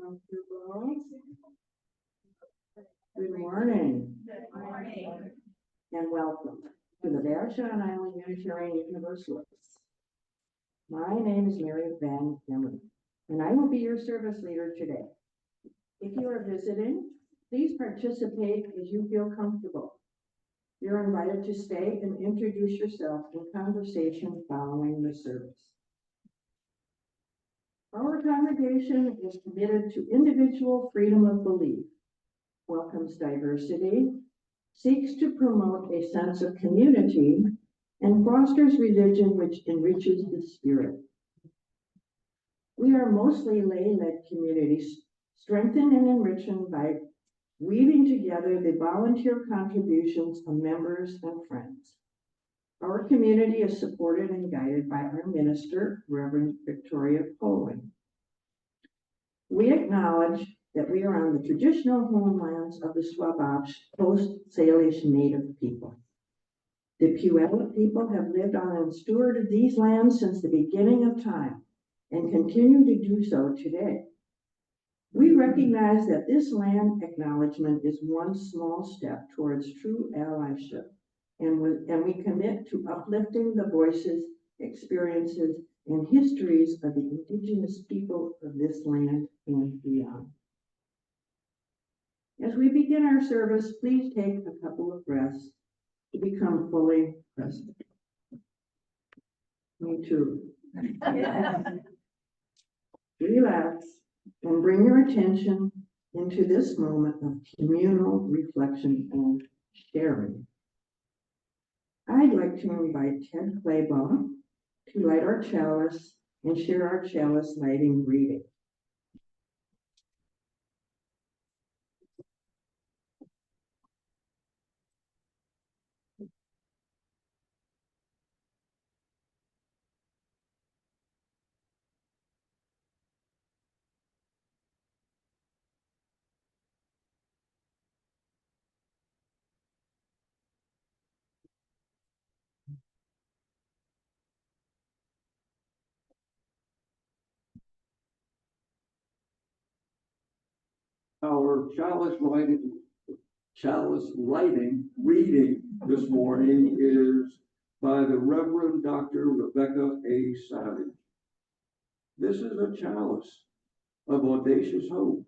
comfortable. Good morning. Good morning. And welcome to the Vashon Island Unitarian Universalists. My name is Mary Van Hemley, and I will be your service leader today. If you are visiting, please participate as you feel comfortable. You're invited to stay and introduce yourself in conversation following the service. Our congregation is committed to individual freedom of belief, welcomes diversity, seeks to promote a sense of community, and fosters religion which enriches the spirit. We are mostly lay-led communities, strengthened and enriched by weaving together the volunteer contributions of members and friends. Our community is supported and guided by our minister, Reverend Victoria Poling. We acknowledge that we are on the traditional homelands of the Swabash Coast Salish Native people. The Puyallup people have lived on and stewarded these lands since the beginning of time and continue to do so today. We recognize that this land acknowledgement is one small step towards true allyship, and we commit to uplifting the voices, experiences, and histories of the indigenous people of this land and beyond. As we begin our service, please take a couple of breaths to become fully present. Me too. Relax and bring your attention into this moment of communal reflection and sharing. I'd like to invite Ted Claybaugh to light our chalice and share our chalice lighting reading. Our chalice lighting reading this morning is by the Reverend Dr. Rebecca A. Savage. This is a chalice of audacious hope,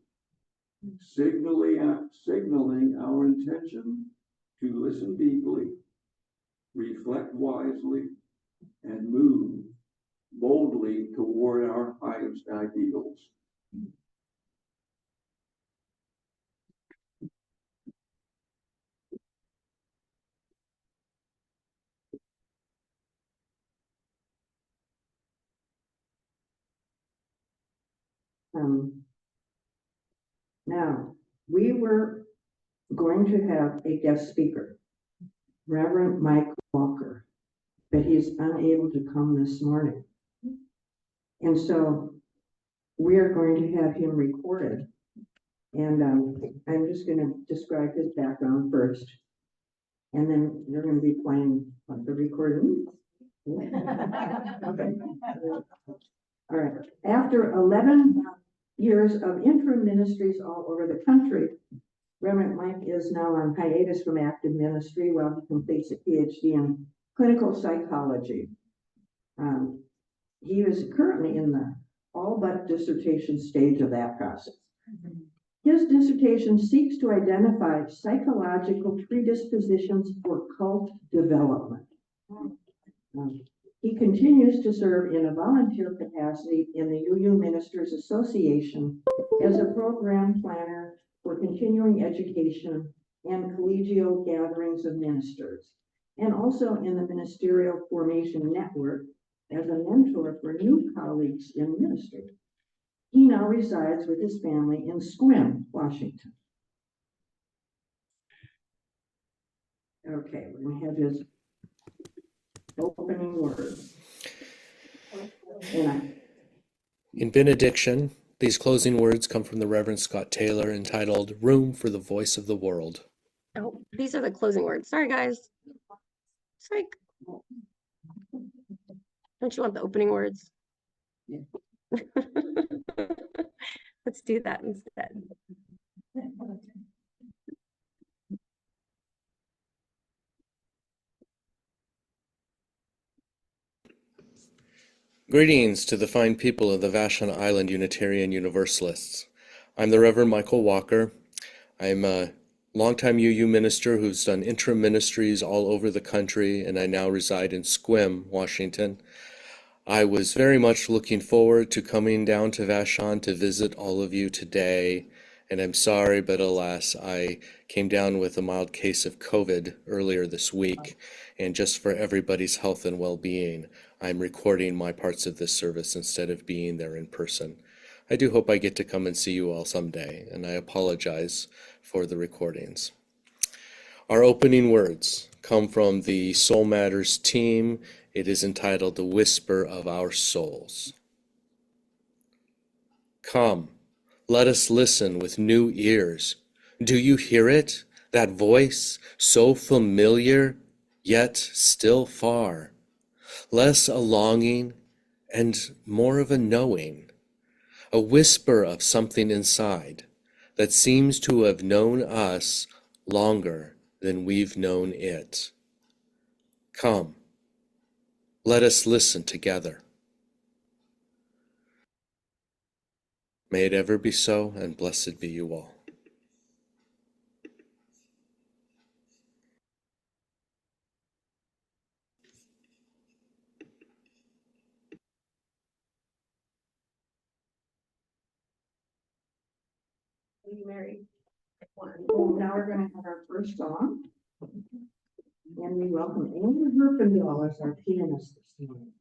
signaling our intention to listen deeply, reflect wisely, and move boldly toward our highest ideals. Now, we were going to have a guest speaker, Reverend Mike Walker, but he's unable to come this morning. And so we are going to have him recorded. And I'm just going to describe his background first. And then you're going to be playing the recording. Okay. All right. After 11 years of interim ministries all over the country, Reverend Mike is now on hiatus from active ministry while he completes a PhD in clinical psychology. He is currently in the all but dissertation stage of that process. His dissertation seeks to identify psychological predispositions for cult development. He continues to serve in a volunteer capacity in the UU Ministers Association as a program planner for continuing education and collegial gatherings of ministers, and also in the Ministerial Formation Network as a mentor for new colleagues in ministry. He now resides with his family in Sequim, Washington. Okay, we're going to have his opening words. In benediction, these closing words come from the Reverend Scott Taylor, entitled Room for the Voice of the World. Oh, these are the closing words. Sorry, guys. It's like, don't you want the opening words? Yeah. Let's do that instead. Greetings to the fine people of the Vashon Island Unitarian Universalists. I'm the Reverend Michael Walker. I'm a longtime UU minister who's done interim ministries all over the country, and I now reside in Sequim, Washington. I was very much looking forward to coming down to Vashon to visit all of you today, and I'm sorry, but alas, I came down with a mild case of COVID earlier this week, and just for everybody's health and well-being, I'm recording my parts of this service instead of being there in person. I do hope I get to come and see you all someday, and I apologize for the recordings. Our opening words come from the Soul Matters team. It is entitled The Whisper of Our Souls. Come, let us listen with new ears. Do you hear it? That voice, so familiar, yet still far. Less a longing and more of a knowing. A whisper of something inside that seems to have known us longer than we've known it. Come, let us listen together. May it ever be so, and blessed be you all. Are you married? Now we're gonna have our first song. And we welcome Andrew Herfindahl as our pianist this morning.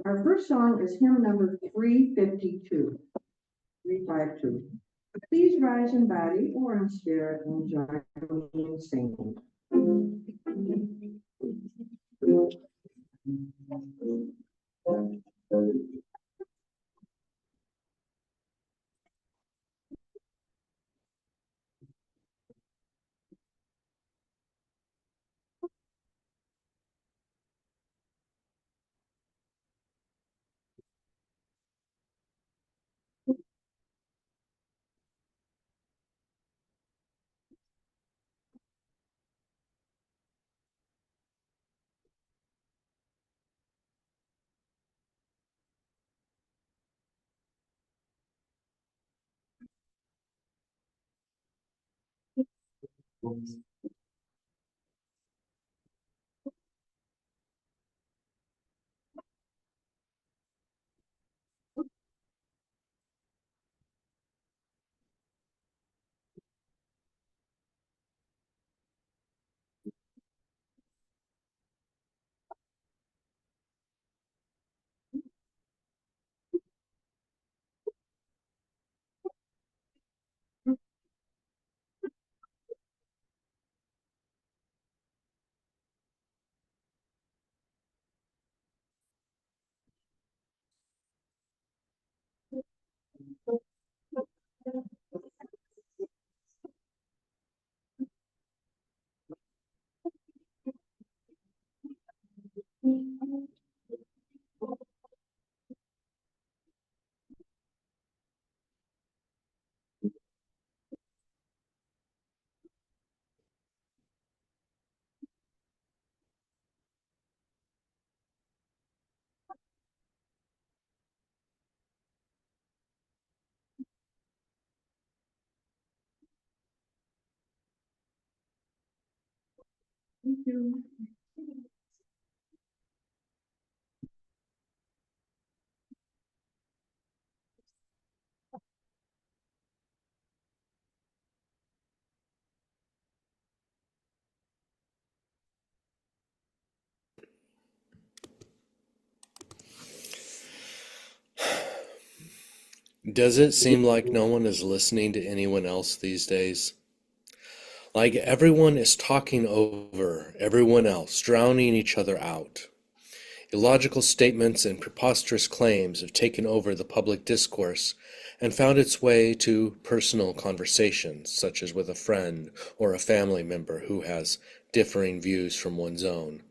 Our first song is hymn number 352. 352. Please rise in body or in spirit and join me in singing. Thank you. Does it seem like no one is listening to anyone else these days? Like everyone is talking over everyone else, drowning each other out. Illogical statements and preposterous claims have taken over the public discourse and found its way to personal conversations, such as with a friend or a family member who has differing views from one's own.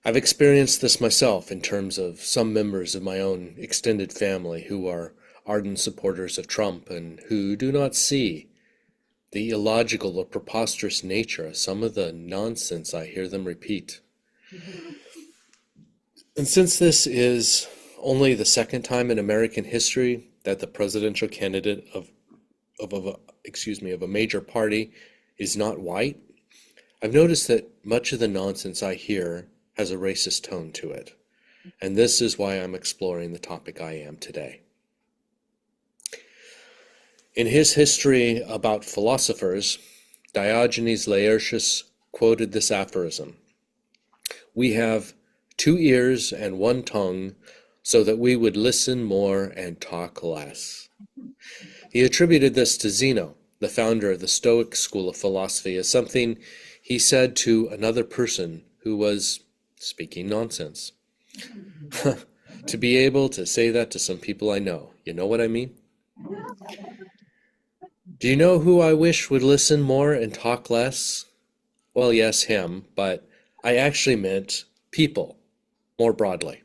I've experienced this myself in terms of some members of my own extended family who are ardent supporters of Trump and who do not see the illogical or preposterous nature of some of the nonsense I hear them repeat. And since this is only the second time in American history that the presidential candidate of a major party is not white, I've noticed that much of the nonsense I hear has a racist tone to it. And this is why I'm exploring the topic I am today. In his history about philosophers, Diogenes Laertius quoted this aphorism: "We have 2 ears and 1 tongue, so that we would listen more and talk less." He attributed this to Zeno, the founder of the Stoic school of philosophy, as something he said to another person who was speaking nonsense. To be able to say that to some people I know, you know what I mean? Do you know who I wish would listen more and talk less? Well, yes, him, but I actually meant people, more broadly.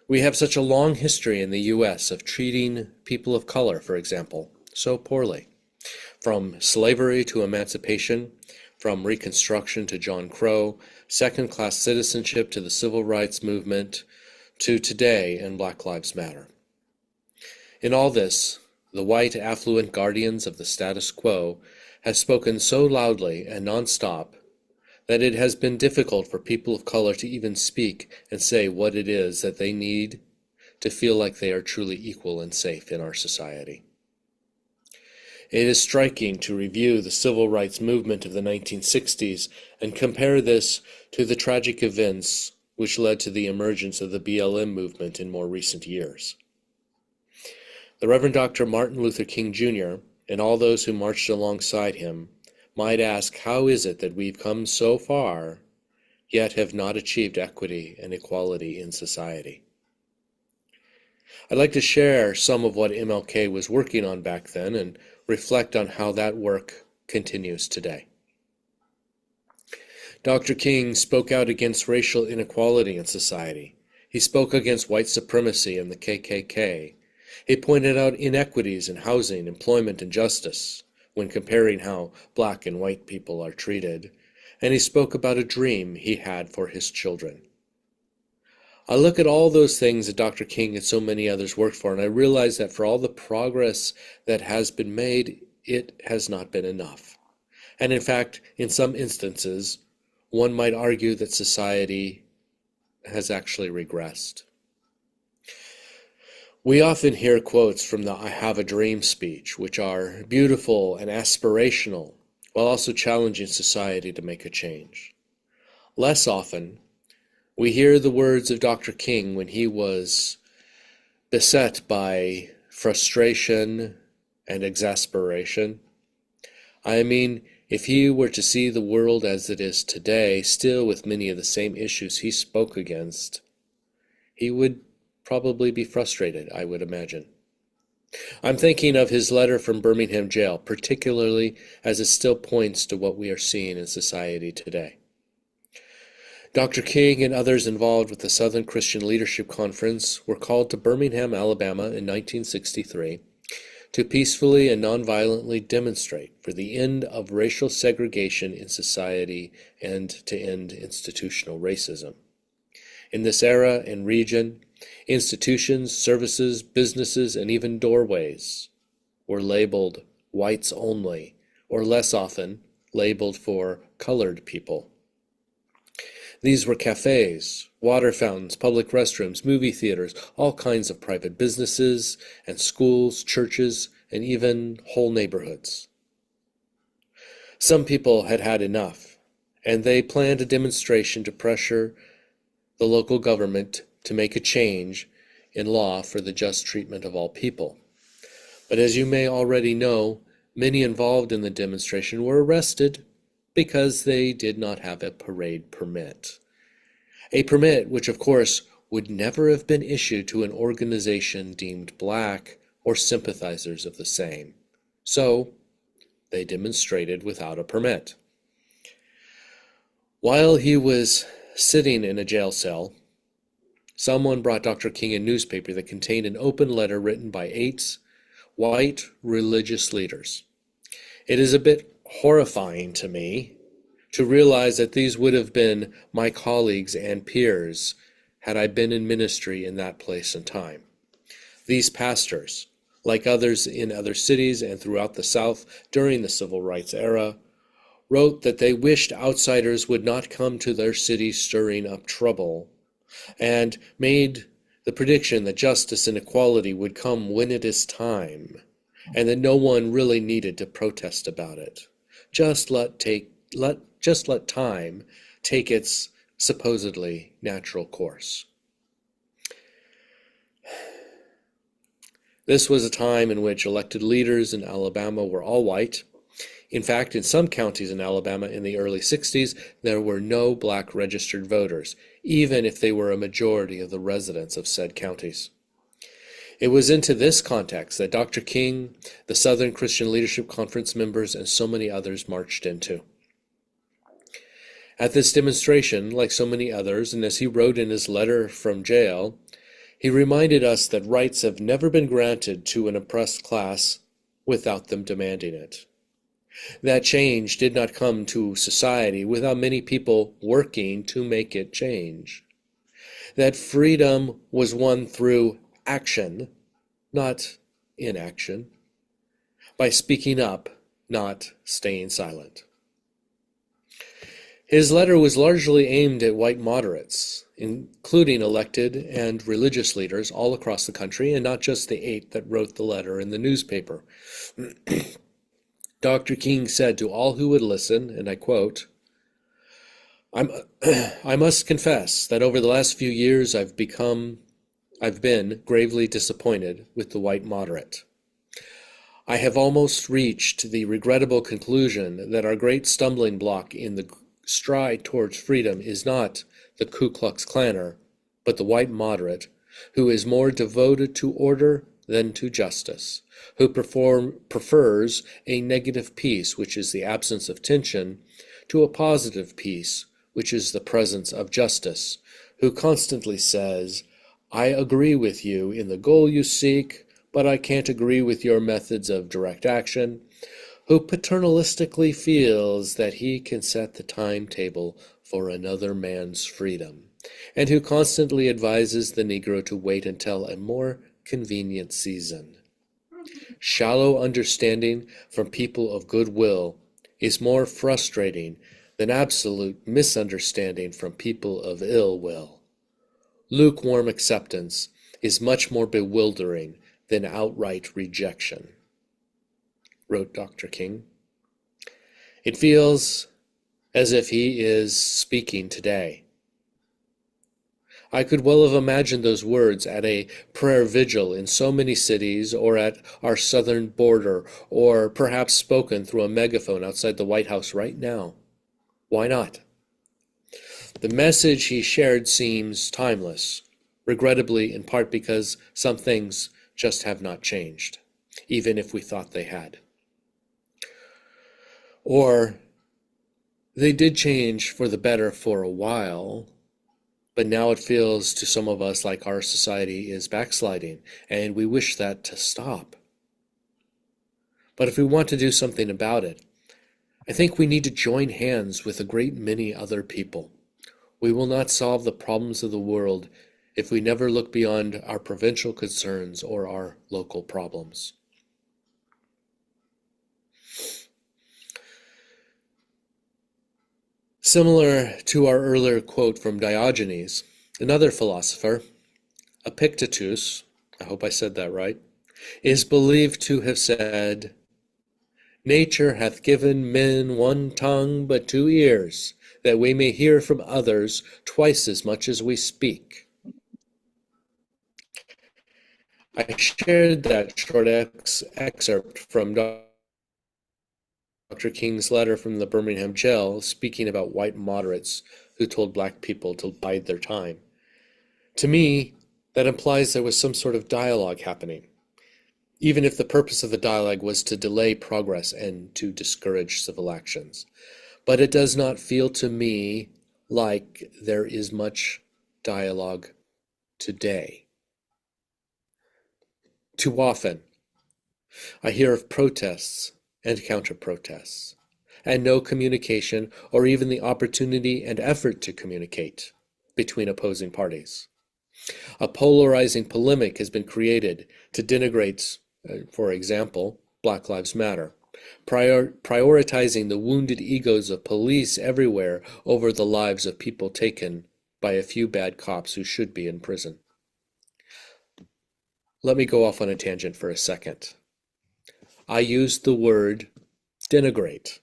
We have such a long history in the US of treating people of color, for example, so poorly. From slavery to emancipation, from Reconstruction to John Crow, second-class citizenship to the Civil Rights Movement, to today and Black Lives Matter. In all this, the white affluent guardians of the status quo have spoken so loudly and nonstop that it has been difficult for people of color to even speak and say what it is that they need to feel like they are truly equal and safe in our society. It is striking to review the civil rights movement of the 1960s and compare this to the tragic events which led to the emergence of the BLM movement in more recent years. The Reverend Dr. Martin Luther King Jr. and all those who marched alongside him might ask, how is it that we've come so far, yet have not achieved equity and equality in society? I'd like to share some of what MLK was working on back then and reflect on how that work continues today. Dr. King spoke out against racial inequality in society. He spoke against white supremacy and the KKK. He pointed out inequities in housing, employment, and justice when comparing how black and white people are treated, and he spoke about a dream he had for his children. I look at all those things that Dr. King and so many others worked for, and I realize that for all the progress that has been made, it has not been enough. And in fact, in some instances, one might argue that society has actually regressed. We often hear quotes from the "I Have a Dream" speech, which are beautiful and aspirational, while also challenging society to make a change. Less often, we hear the words of Dr. King when he was beset by frustration and exasperation. I mean, if he were to see the world as it is today, still with many of the same issues he spoke against, he would probably be frustrated, I would imagine. I'm thinking of his letter from Birmingham jail, particularly as it still points to what we are seeing in society today. Dr. King and others involved with the Southern Christian Leadership Conference were called to Birmingham, Alabama in 1963 to peacefully and nonviolently demonstrate for the end of racial segregation in society and to end institutional racism. In this era and region, institutions, services, businesses, and even doorways were labeled whites only, or less often, labeled for colored people. These were cafes, water fountains, public restrooms, movie theaters, all kinds of private businesses and schools, churches, and even whole neighborhoods. Some people had had enough, and they planned a demonstration to pressure the local government to make a change in law for the just treatment of all people. But as you may already know, many involved in the demonstration were arrested because they did not have a parade permit. A permit which, of course, would never have been issued to an organization deemed black or sympathizers of the same. So, they demonstrated without a permit. While he was sitting in a jail cell, someone brought Dr. King a newspaper that contained an open letter written by 8 white religious leaders. It is a bit horrifying to me to realize that these would have been my colleagues and peers had I been in ministry in that place and time. These pastors, like others in other cities and throughout the South during the Civil Rights era, wrote that they wished outsiders would not come to their city stirring up trouble, and made the prediction that justice and equality would come when it is time, and that no one really needed to protest about it. Just let time take its supposedly natural course. This was a time in which elected leaders in Alabama were all white. In fact, in some counties in Alabama in the early 60s, there were no black registered voters, even if they were a majority of the residents of said counties. It was into this context that Dr. King, the Southern Christian Leadership Conference members, and so many others marched into. At this demonstration, like so many others, and as he wrote in his letter from jail, he reminded us that rights have never been granted to an oppressed class without them demanding it. That change did not come to society without many people working to make it change. That freedom was won through action, not inaction, by speaking up, not staying silent. His letter was largely aimed at white moderates, including elected and religious leaders all across the country, and not just the 8 that wrote the letter in the newspaper. Dr. King said to all who would listen, and I quote, I must confess that over the last few years I've been gravely disappointed with the white moderate. I have almost reached the regrettable conclusion that our great stumbling block in the stride towards freedom is not the Ku Klux Klaner, but the white moderate, who is more devoted to order than to justice, who prefers a negative peace, which is the absence of tension, to a positive peace, which is the presence of justice, who constantly says, I agree with you in the goal you seek, but I can't agree with your methods of direct action, who paternalistically feels that he can set the timetable for another man's freedom, and who constantly advises the Negro to wait until a more convenient season. Shallow understanding from people of goodwill is more frustrating than absolute misunderstanding from people of ill will. Lukewarm acceptance is much more bewildering than outright rejection, wrote Dr. King. It feels as if he is speaking today. I could well have imagined those words at a prayer vigil in so many cities, or at our southern border, or perhaps spoken through a megaphone outside the White House right now. Why not? The message he shared seems timeless, regrettably in part because some things just have not changed, even if we thought they had. Or they did change for the better for a while, but now it feels to some of us like our society is backsliding, and we wish that to stop. But if we want to do something about it, I think we need to join hands with a great many other people. We will not solve the problems of the world if we never look beyond our provincial concerns or our local problems. Similar to our earlier quote from Diogenes, another philosopher, Epictetus, I hope I said that right, is believed to have said, Nature hath given men one tongue but 2 ears, that we may hear from others twice as much as we speak. I shared that short excerpt from Dr. King's letter from the Birmingham jail, speaking about white moderates who told black people to bide their time. To me, that implies there was some sort of dialogue happening, even if the purpose of the dialogue was to delay progress and to discourage civil actions. But it does not feel to me like there is much dialogue today. Too often, I hear of protests and counter-protests, and no communication or even the opportunity and effort to communicate between opposing parties. A polarizing polemic has been created to denigrate, for example, Black Lives Matter, prioritizing the wounded egos of police everywhere over the lives of people taken by a few bad cops who should be in prison. Let me go off on a tangent for a second. I used the word denigrate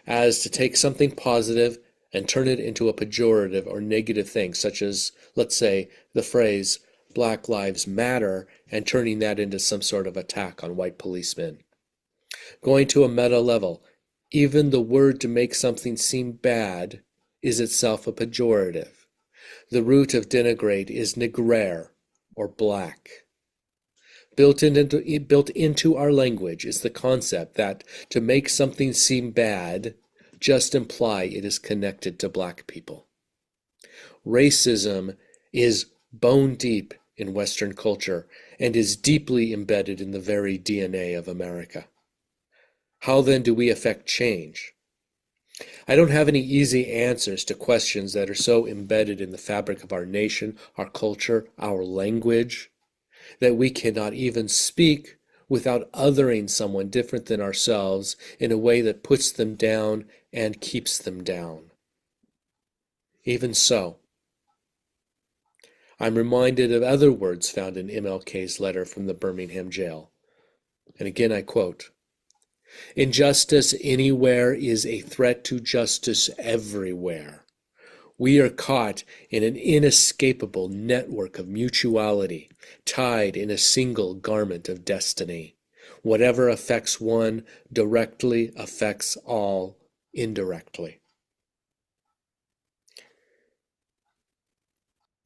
as to take something positive and turn it into a pejorative or negative thing, such as, let's say, the phrase Black Lives Matter, and turning that into some sort of attack on white policemen. Going to a meta level, even the word to make something seem bad is itself a pejorative. The root of denigrate is nigrere, or black. Built into our language is the concept that to make something seem bad, just imply it is connected to black people. Racism is bone deep in Western culture and is deeply embedded in the very DNA of America. How then do we affect change? I don't have any easy answers to questions that are so embedded in the fabric of our nation, our culture, our language, that we cannot even speak without othering someone different than ourselves in a way that puts them down and keeps them down. Even so, I'm reminded of other words found in MLK's letter from the Birmingham jail. And again I quote, "Injustice anywhere is a threat to justice everywhere. We are caught in an inescapable network of mutuality, tied in a single garment of destiny. Whatever affects one directly affects all indirectly."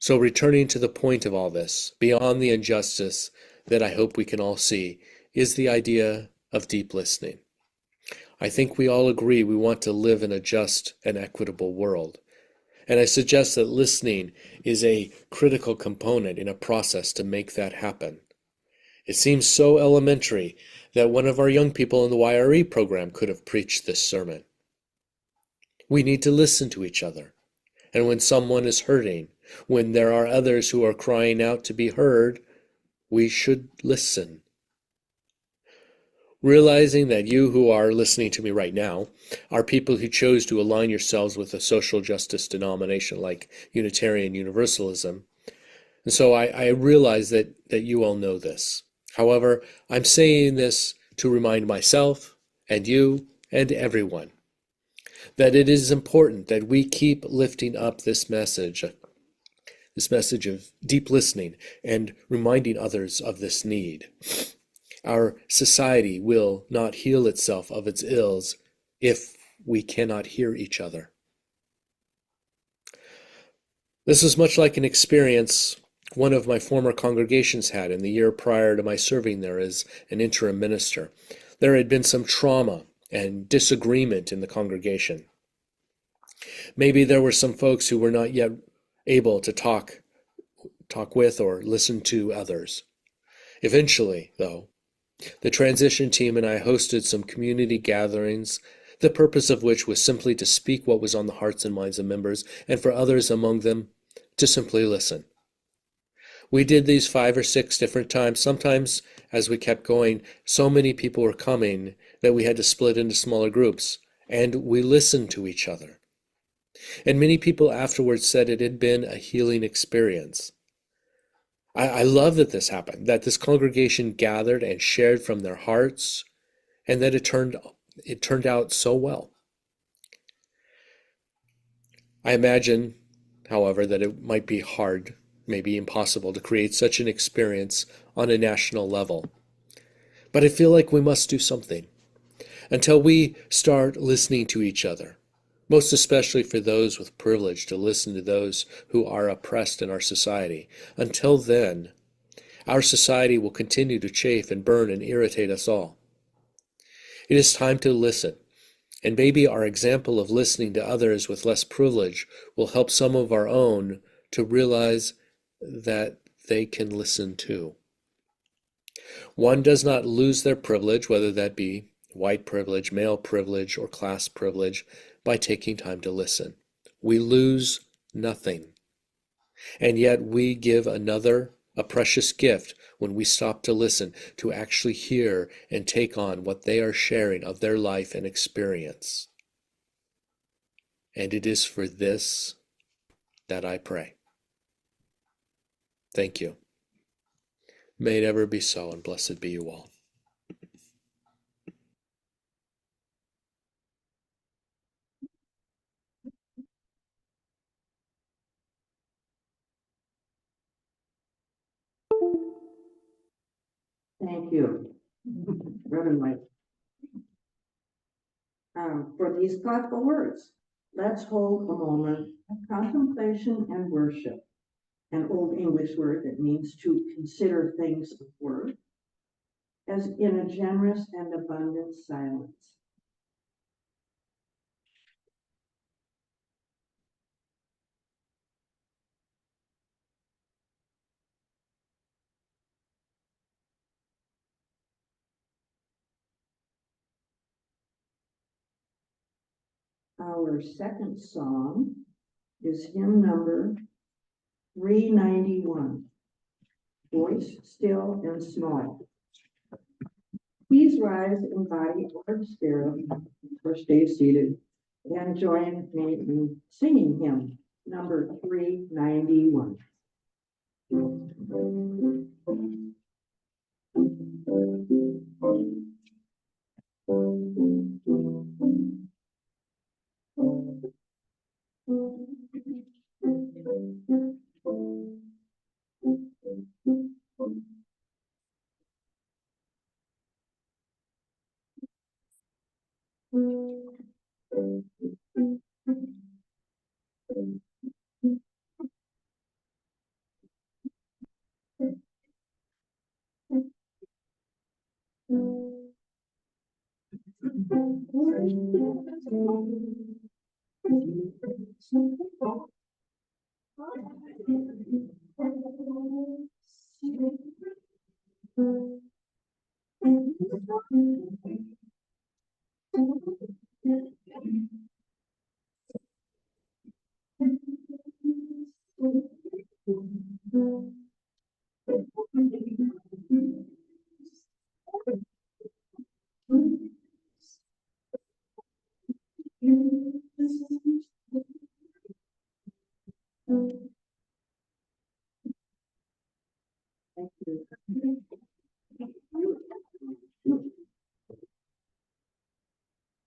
So returning to the point of all this, beyond the injustice that I hope we can all see, is the idea of deep listening. I think we all agree we want to live in a just and equitable world. And I suggest that listening is a critical component in a process to make that happen. It seems so elementary that one of our young people in the YRE program could have preached this sermon. We need to listen to each other. And when someone is hurting, when there are others who are crying out to be heard, we should listen. Realizing that you who are listening to me right now are people who chose to align yourselves with a social justice denomination like Unitarian Universalism. And so I realize that you all know this. However, I'm saying this to remind myself and you and everyone that it is important that we keep lifting up this message of deep listening and reminding others of this need. Our society will not heal itself of its ills if we cannot hear each other. This is much like an experience one of my former congregations had in the year prior to my serving there as an interim minister. There had been some trauma and disagreement in the congregation. Maybe there were some folks who were not yet able to talk with or listen to others. Eventually, though, the transition team and I hosted some community gatherings, the purpose of which was simply to speak what was on the hearts and minds of members, and for others among them to simply listen. We did these 5 or 6 different times. Sometimes, as we kept going, so many people were coming that we had to split into smaller groups, and we listened to each other. And many people afterwards said it had been a healing experience. I love that this happened, that this congregation gathered and shared from their hearts, and that it turned out so well. I imagine, however, that it might be hard, maybe impossible, to create such an experience on a national level. But I feel like we must do something until we start listening to each other, most especially for those with privilege to listen to those who are oppressed in our society. Until then, our society will continue to chafe and burn and irritate us all. It is time to listen And maybe our example of listening to others with less privilege will help some of our own to realize that they can listen too. One does not lose their privilege, whether that be white privilege, male privilege, or class privilege, by taking time to listen. We lose nothing. And yet we give another a precious gift when we stop to listen, to actually hear and take on what they are sharing of their life and experience. And it is for this that I pray. Thank you. May it ever be so, and blessed be you all. Thank you, Reverend Mike. For these thoughtful words, let's hold a moment of contemplation and worship. An old English word that means to consider things of worth, as in a generous and abundant silence. Our second song is hymn number 391, Voice Still and Small. Please rise in body or spirit, or stay seated, and join me in singing hymn number 391.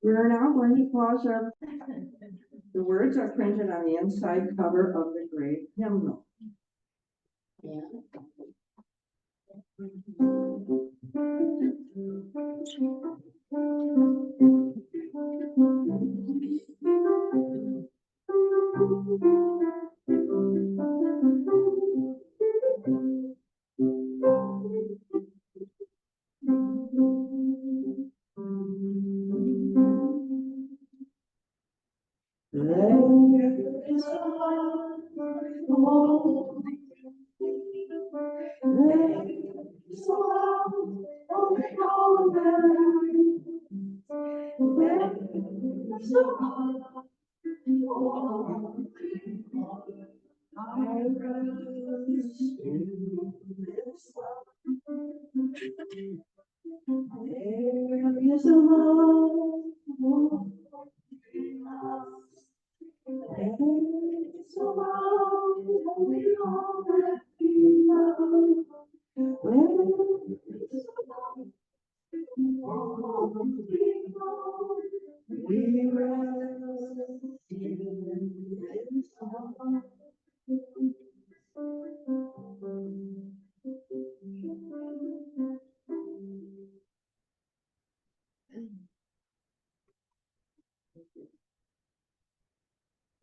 We're now going to pause our, the words are printed on the inside cover of the great hymnal.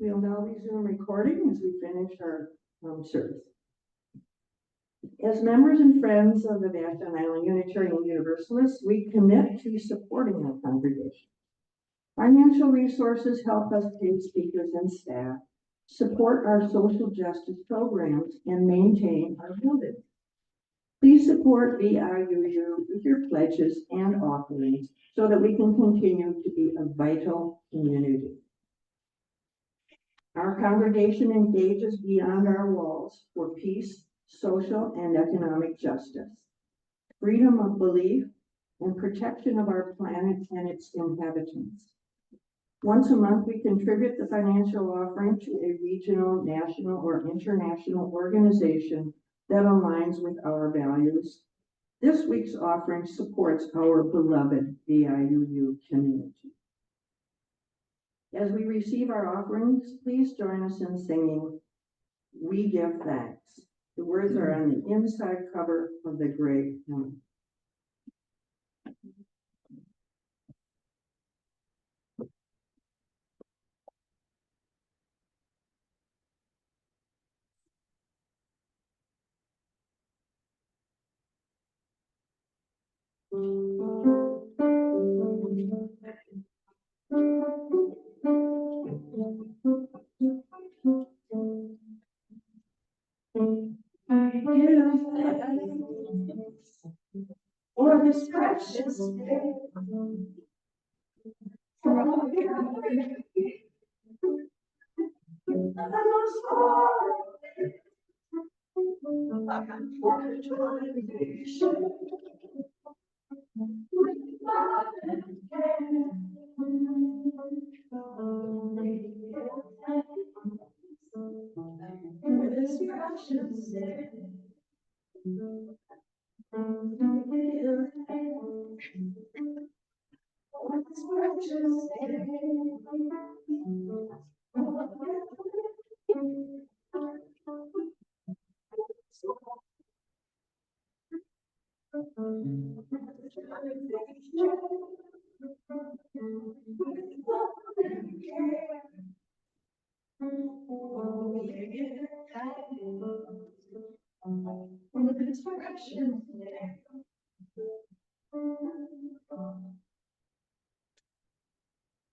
We'll now resume recording as we finish our service. As members and friends of the Vashon Island Unitarian Universalists, we commit to supporting our congregation. Financial resources help us pay speakers and staff, support our social justice programs, and maintain our buildings. Please support VIUU with your pledges and offerings so that we can continue to be a vital community. Our congregation engages beyond our walls for peace, social, and economic justice, freedom of belief, and protection of our planet and its inhabitants. Once a month, we contribute the financial offering to a regional, national, or international organization that aligns with our values. This week's offering supports our beloved VIUU community. As we receive our offerings, please join us in singing, "We Give Thanks." The words are on the inside cover of the gray hymn. I give thanks for this precious day. For all your this precious day.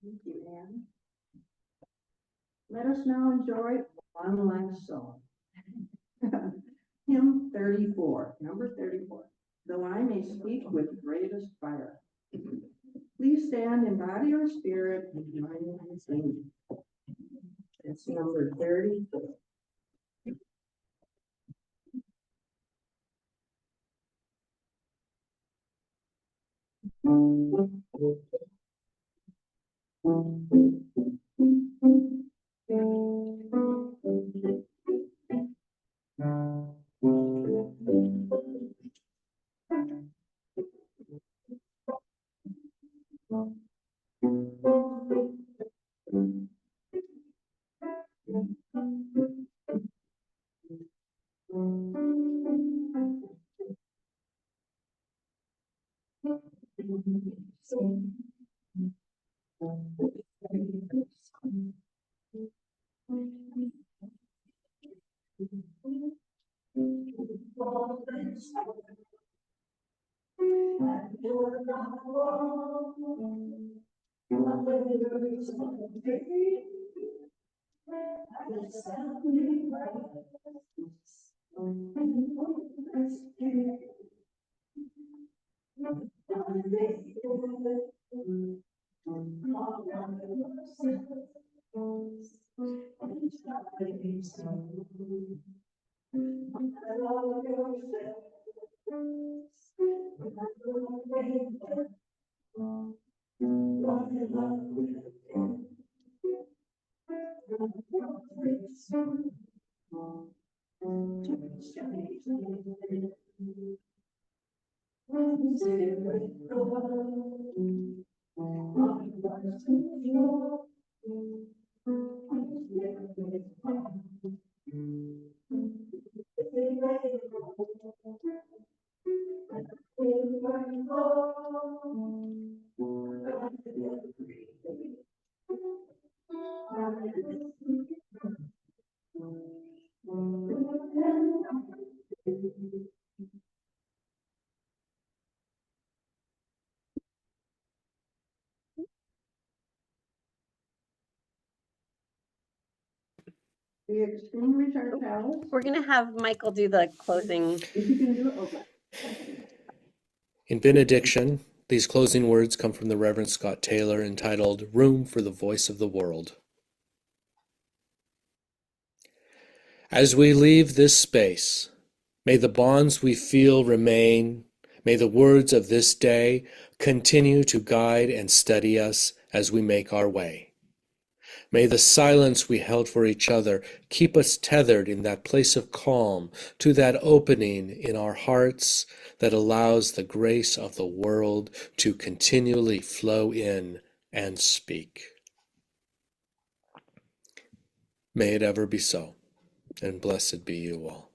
Thank you, Anne. Let us now enjoy one last song. Hymn 34, number 34. Though I may speak with greatest fire. Please stand in body or spirit and join me in singing. It's number 34. We extinguish our chalice. We're gonna have Michael do the closing. If you can do it, okay. In benediction, these closing words come from the Reverend Scott Taylor entitled Room for the Voice of the World. As we leave this space, may the bonds we feel remain. May the words of this day continue to guide and steady us as we make our way. May the silence we held for each other keep us tethered in that place of calm, to that opening in our hearts that allows the grace of the world to continually flow in and speak. May it ever be so, and blessed be you all.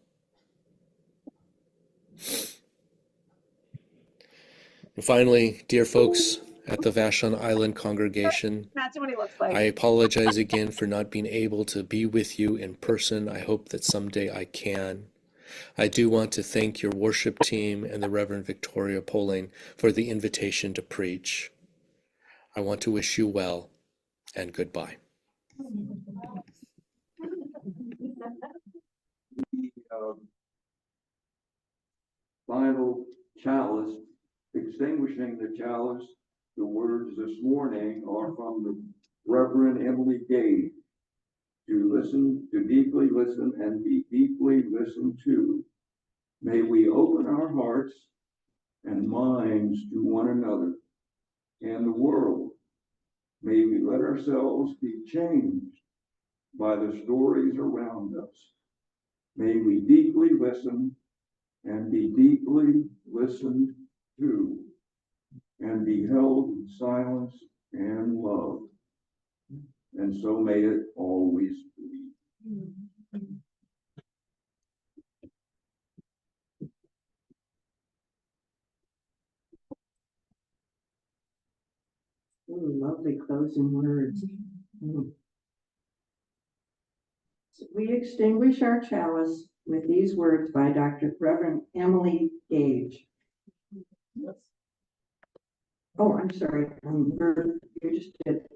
And finally, dear folks at the Vashon Island congregation, That's what he looks like. I apologize again for not being able to be with you in person. I hope that someday I can. I do want to thank your worship team and the Reverend Victoria Poling for the invitation to preach. I want to wish you well and goodbye. Final chalice, extinguishing the chalice, the words this morning are from the Reverend Emily Gage. To listen, to deeply listen and be deeply listened to. May we open our hearts and minds to one another and the world. May we let ourselves be changed by the stories around us. May we deeply listen and be deeply listened to, and be held in silence and love. And so may it always be. Ooh, lovely closing words. We extinguish our chalice with these words by Dr. Reverend Emily Gage. Oh, I'm sorry. You just did.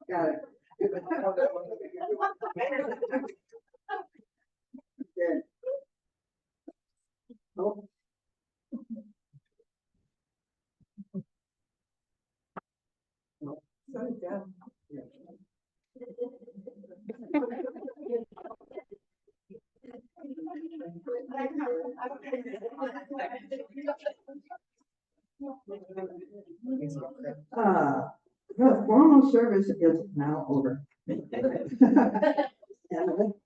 Got it. Good. Oh. The formal service is now over. And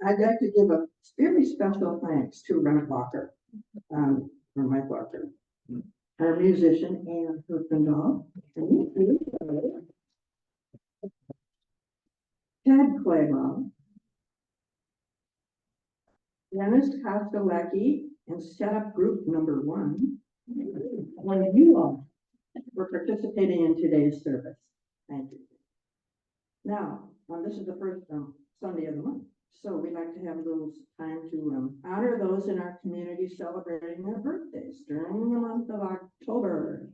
I'd like to give a very special thanks to Rent Walker, or Mike Walker, our musician, Ann Herfindahl, Ted Clayball, Dennis Kostelecki, and setup group number 1, and you all for participating in today's service. Thank you. Now, this is the first Sunday of the month, so we like to have a little time to honor those in our community celebrating their birthdays during the month of October.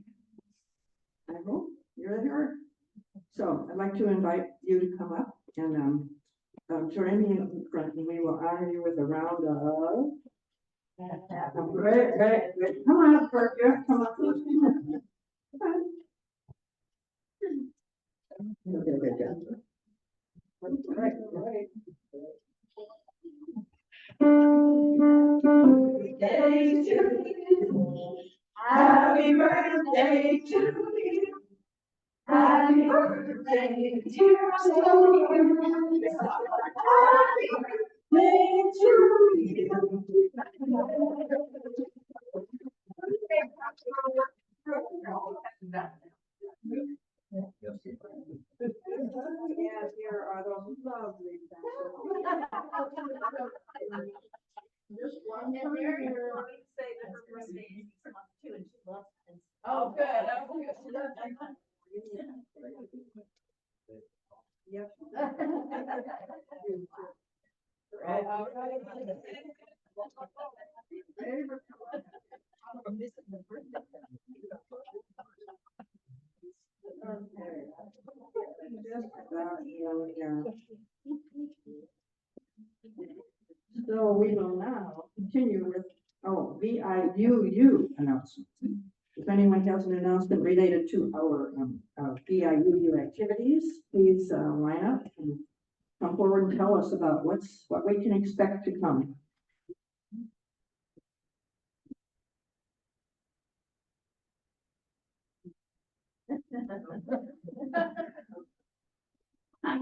I hope you're there. So I'd like to invite you to come up and join me in front, and we will honor you with a round of. Great. Come on up, Bertha. Come up. Okay, good job. Right. Birthday to you. Happy birthday to you. Happy birthday, dear Sophie. Happy birthday to you. And here are those lovely just one here. Oh, good. Yep. So we will now continue with, VIUU announcements. If anyone has an announcement related to our VIUU activities, please line up and come forward and tell us about what we can expect to come. Hi.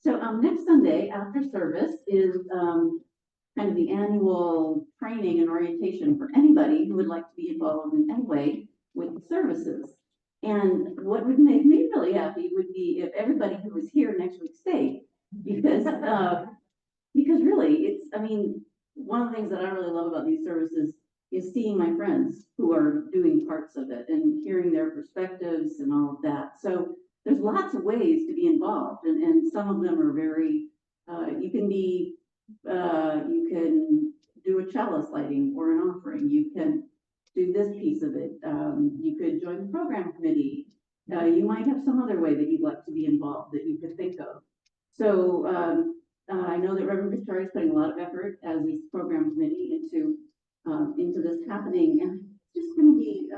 So next Sunday after service is kind of the annual training and orientation for anybody who would like to be involved in any way with the services. And what would make me really happy would be if everybody who was here next week stayed, because really I mean, one of the things that I really love about these services is seeing my friends who are doing parts of it and hearing their perspectives and all of that. So there's lots of ways to be involved, and some of them are very, you can do a chalice lighting or an offering. You can do this piece of it. You could join the program committee. You might have some other way that you'd like to be involved that you could think of. So I know that Reverend Victoria is putting a lot of effort as this program committee into this happening, and it's just going to be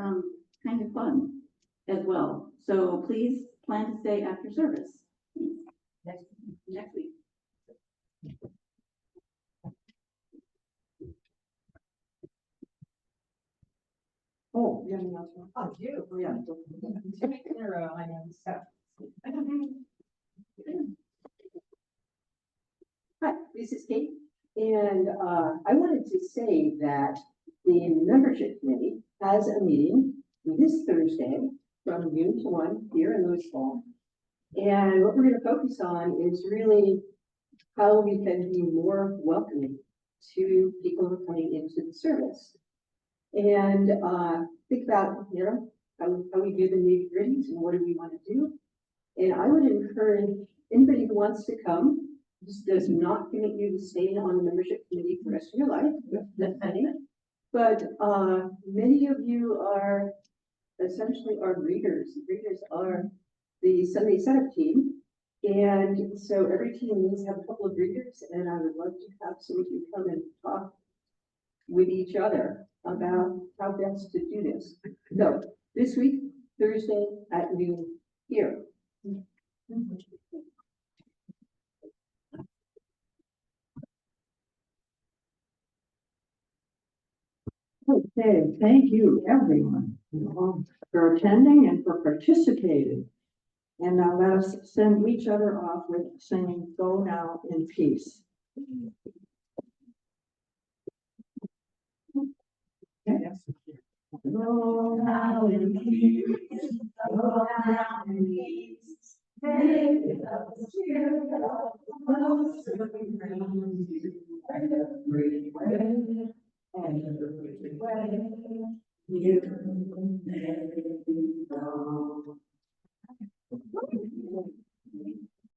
kind of fun as well. So please plan to stay after service next week. Oh, you have an announcement? I do. Oh, yeah. 2 weeks in a row, I know, so. Hi, this is Kate, and I wanted to say that the membership committee has a meeting this Thursday from noon to 1 here in Lewis Hall. And what we're going to focus on is really how we can be more welcoming to people who are coming into the service. And think about, how we do the nitty-gritties and what do we want to do. And I would encourage anybody who wants to come. This does not commit you to staying on the membership committee for the rest of your life, depending. But many of you are essentially our readers. Readers are the Sunday setup team. And so every team needs to have a couple of readers, and I would love to have some of you come and talk with each other about how best to do this. So this week, Thursday at noon here. Okay, thank you, everyone, for attending and for participating. And now let us send each other off with saying, "Go now in peace." Go now in peace. Go now in peace. Take us here, closer to you. Every way, every way, you may go.